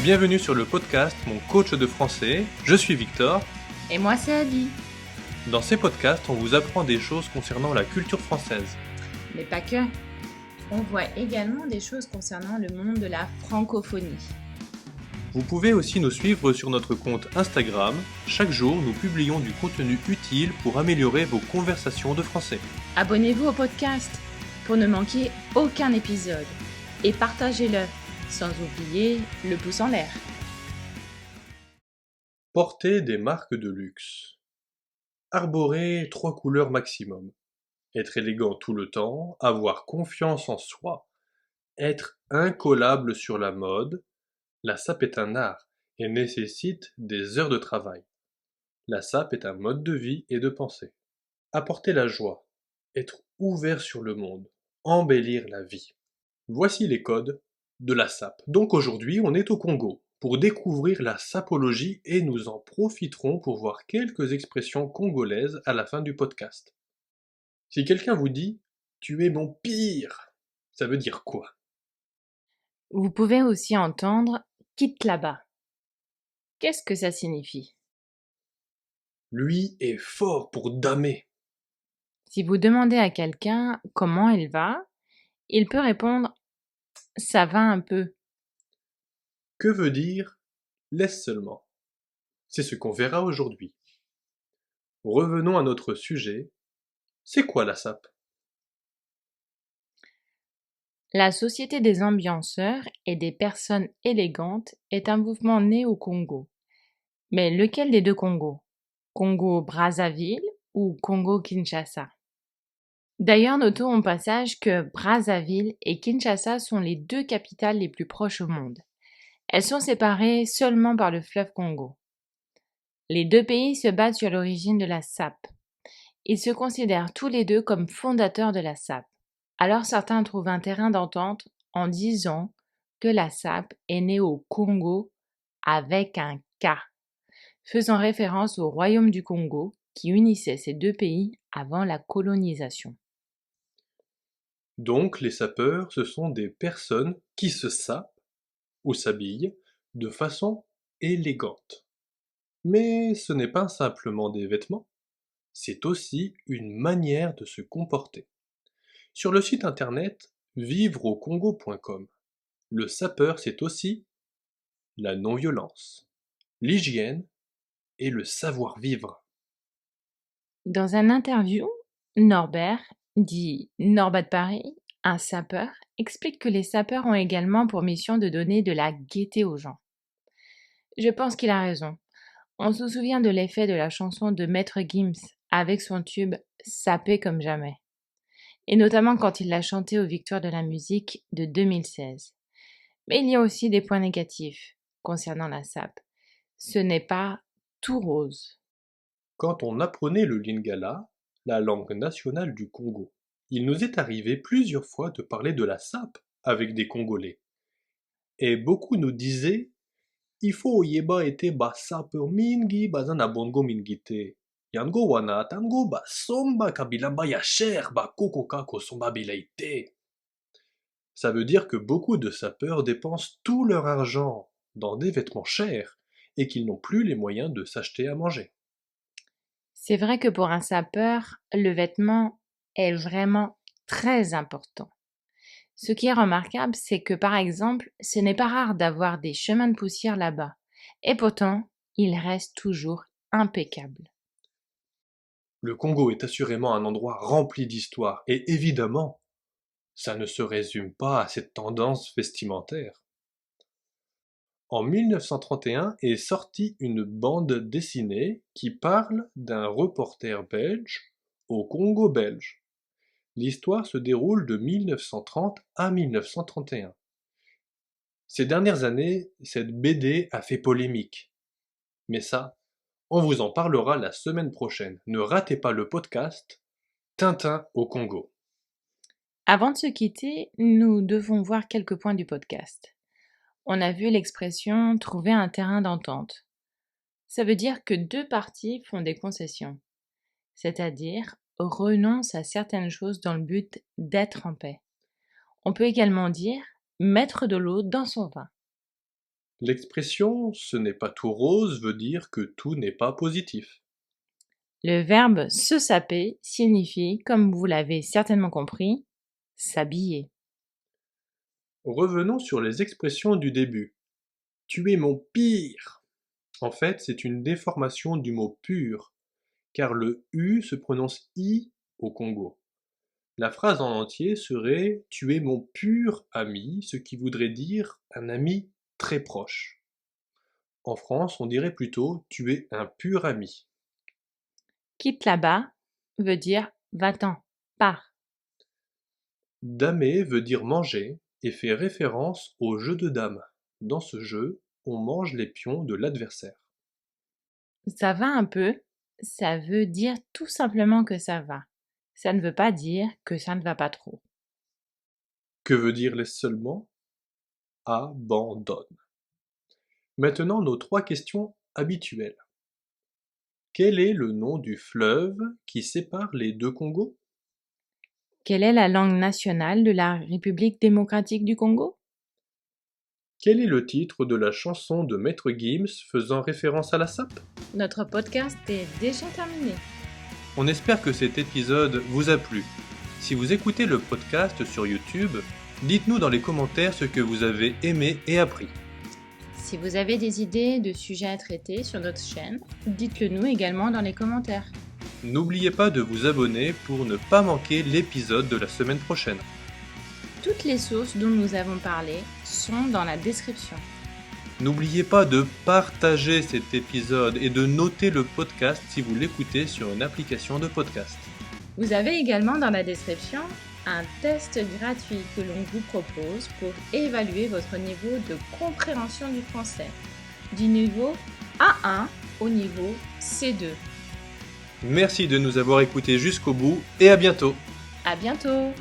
Bienvenue sur le podcast Mon coach de français, je suis Victor. Et moi, c'est Adi. Dans ces podcasts, on vous apprend des choses concernant la culture française. Mais pas que. On voit également des choses concernant le monde de la francophonie. Vous pouvez aussi nous suivre sur notre compte Instagram. Chaque jour, nous publions du contenu utile pour améliorer vos conversations de français. Abonnez-vous au podcast pour ne manquer aucun épisode. Et partagez-le, sans oublier le pouce en l'air. Porter des marques de luxe. Arborer 3 couleurs maximum. Être élégant tout le temps, avoir confiance en soi, être incollable sur la mode. La SAP est un art et nécessite des heures de travail. La SAP est un mode de vie et de pensée. Apporter la joie, être ouvert sur le monde, embellir la vie. Voici les codes de la SAP. Donc aujourd'hui, on est au Congo pour découvrir la sapologie et nous en profiterons pour voir quelques expressions congolaises à la fin du podcast. Si quelqu'un vous dit « tu es mon pire », ça veut dire quoi? Vous pouvez aussi entendre « quitte là-bas ». Qu'est-ce que ça signifie? Lui est fort pour damer. Si vous demandez à quelqu'un comment il va, il peut répondre « ça va un peu ». Que veut dire « laisse seulement ». C'est ce qu'on verra aujourd'hui. Revenons à notre sujet. C'est quoi la SAP? La Société des ambianceurs et des personnes élégantes est un mouvement né au Congo. Mais lequel des deux Congos? Congo-Brazzaville ou Congo-Kinshasa? D'ailleurs, notons au passage que Brazzaville et Kinshasa sont les deux capitales les plus proches au monde. Elles sont séparées seulement par le fleuve Congo. Les deux pays se battent sur l'origine de la SAP. Ils se considèrent tous les deux comme fondateurs de la SAP. Alors certains trouvent un terrain d'entente en disant que la SAP est née au Congo avec un K, faisant référence au royaume du Congo qui unissait ces deux pays avant la colonisation. Donc les sapeurs, ce sont des personnes qui se sapent ou s'habillent de façon élégante. Mais ce n'est pas simplement des vêtements, c'est aussi une manière de se comporter. Sur le site internet vivreaucongo.com, le sapeur c'est aussi la non-violence, l'hygiène et le savoir-vivre. Dans un interview, Norbert, dit Norbat de Paris, un sapeur, explique que les sapeurs ont également pour mission de donner de la gaieté aux gens. Je pense qu'il a raison. On se souvient de l'effet de la chanson de Maître Gims avec son tube Sapé comme jamais, et notamment quand il l'a chanté aux Victoires de la musique de 2016. Mais il y a aussi des points négatifs concernant la SAP. Ce n'est pas tout rose. Quand on apprenait le lingala, la langue nationale du Congo, il nous est arrivé plusieurs fois de parler de la SAP avec des Congolais. Et beaucoup nous disaient il faut yeba ete ba sapeur mingi baza na bongo mingi te. Yango wana tango ba somba kabila ba ya cher ba kokoka kosomba bilai te. Ça veut dire que beaucoup de sapeurs dépensent tout leur argent dans des vêtements chers et qu'ils n'ont plus les moyens de s'acheter à manger. C'est vrai que pour un sapeur, le vêtement est vraiment très important. Ce qui est remarquable, c'est que par exemple, ce n'est pas rare d'avoir des chemins de poussière là-bas. Et pourtant, ils restent toujours impeccables. Le Congo est assurément un endroit rempli d'histoire et évidemment, ça ne se résume pas à cette tendance vestimentaire. En 1931 est sortie une bande dessinée qui parle d'un reporter belge au Congo belge. L'histoire se déroule de 1930 à 1931. Ces dernières années, cette BD a fait polémique. Mais ça, on vous en parlera la semaine prochaine. Ne ratez pas le podcast Tintin au Congo. Avant de se quitter, nous devons voir quelques points du podcast. On a vu l'expression trouver un terrain d'entente. Ça veut dire que deux parties font des concessions, c'est-à-dire renoncent à certaines choses dans le but d'être en paix. On peut également dire mettre de l'eau dans son vin. L'expression "ce n'est pas tout rose" veut dire que tout n'est pas positif. Le verbe se saper signifie, comme vous l'avez certainement compris, s'habiller. Revenons sur les expressions du début. Tu es mon pire. En fait, c'est une déformation du mot pur, car le U se prononce I au Congo. La phrase en entier serait "Tu es mon pur ami", ce qui voudrait dire un ami très proche. En France, on dirait plutôt "Tu es un pur ami". Quitte là-bas veut dire va-t'en, pars. Damer veut dire manger et fait référence au jeu de dames. Dans ce jeu, on mange les pions de l'adversaire. Ça va un peu, ça veut dire tout simplement que ça va. Ça ne veut pas dire que ça ne va pas trop. Que veut dire laisse seulement? Abandonne. Maintenant, nos 3 questions habituelles. Quel est le nom du fleuve qui sépare les deux Congos? Quelle est la langue nationale de la République démocratique du Congo? Quel est le titre de la chanson de Maître Gims faisant référence à la sape? Notre podcast est déjà terminé. On espère que cet épisode vous a plu. Si vous écoutez le podcast sur YouTube, dites-nous dans les commentaires ce que vous avez aimé et appris. Si vous avez des idées de sujets à traiter sur notre chaîne, dites-le nous également dans les commentaires. N'oubliez pas de vous abonner pour ne pas manquer l'épisode de la semaine prochaine. Toutes les sources dont nous avons parlé sont dans la description. N'oubliez pas de partager cet épisode et de noter le podcast si vous l'écoutez sur une application de podcast. Vous avez également dans la description un test gratuit que l'on vous propose pour évaluer votre niveau de compréhension du français, du niveau A1 au niveau C2. Merci de nous avoir écoutés jusqu'au bout et à bientôt. À bientôt!